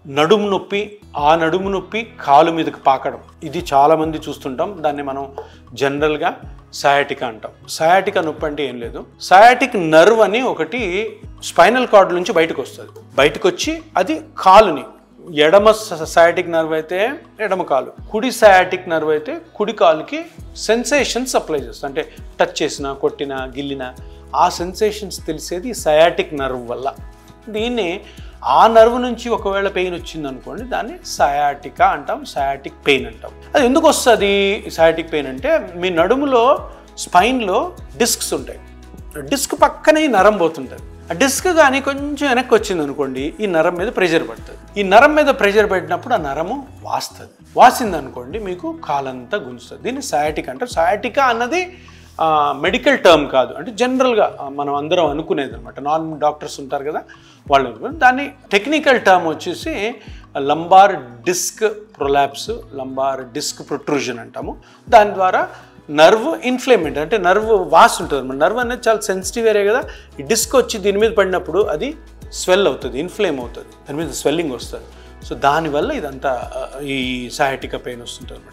నడుము నొప్పి, ఆ నడుము నొప్పి కాలు మీదకి పాకడం, ఇది చాలామంది చూస్తుంటాం. దాన్ని మనం జనరల్గా సయాటికా అంటాం. సయాటికా నొప్పి అంటే ఏం లేదు, సయాటిక్ నర్వ్ అని ఒకటి స్పైనల్ కార్డ్ నుంచి బయటకు వస్తుంది. బయటకు వచ్చి అది కాలుని, ఎడమ సయాటిక్ నర్వ్ అయితే ఎడమ కాలు, కుడి సయాటిక్ నర్వ్ అయితే కుడి కాలుకి సెన్సేషన్ సప్లై చేస్తుంది. అంటే టచ్ చేసినా, కొట్టినా, గిల్లినా ఆ సెన్సేషన్స్ తెలిసేది సయాటిక్ నర్వ్ వల్ల. దీన్ని ఆ నర్వ్ నుంచి ఒకవేళ పెయిన్ వచ్చింది అనుకోండి, దాన్ని సయాటికా అంటాం, సయాటిక్ పెయిన్ అంటాం. అది ఎందుకు వస్తుంది సయాటిక్ పెయిన్ అంటే, మీ నడుములో స్పైన్లో డిస్క్స్ ఉంటాయి. డిస్క్ పక్కనే ఈ నరం పోతుంటుంది. ఆ డిస్క్ కానీ కొంచెం వెనక్కి వచ్చింది అనుకోండి, ఈ నరం మీద ప్రెషర్ పడుతుంది. ఈ నరం మీద ప్రెషర్ పడినప్పుడు ఆ నరము వాస్తుంది. వాసింది అనుకోండి, మీకు కాలంతా గుంజుతుంది. దీన్ని సయాటిక్ అంటారు. సయాటికా అన్నది మెడికల్ టర్మ్ కాదు, అంటే జనరల్గా మనం అందరం అనుకునేది అనమాట. నాన్ డాక్టర్స్ ఉంటారు కదా, వాళ్ళు అనుకునేది. దాన్ని టెక్నికల్ టర్మ్ వచ్చేసి lumbar disc prolapse, lumbar disc protrusion అంటాము. దాని ద్వారా నర్వ్ ఇన్ఫ్లేమెంట్, అంటే నర్వ్ వాస్ ఉంటుంది అన్నమాట. నర్వ్ అనేది చాలా సెన్సిటివ్ ఏరియా కదా, ఈ డిస్క్ వచ్చి దీని మీద పడినప్పుడు అది స్వెల్ అవుతుంది, ఇన్ఫ్లేమ్ అవుతుంది, దాని మీద స్వెల్లింగ్ వస్తుంది. సో దానివల్ల ఇదంతా ఈ సయాటికా పెయిన్ వస్తుంటుంది అనమాట.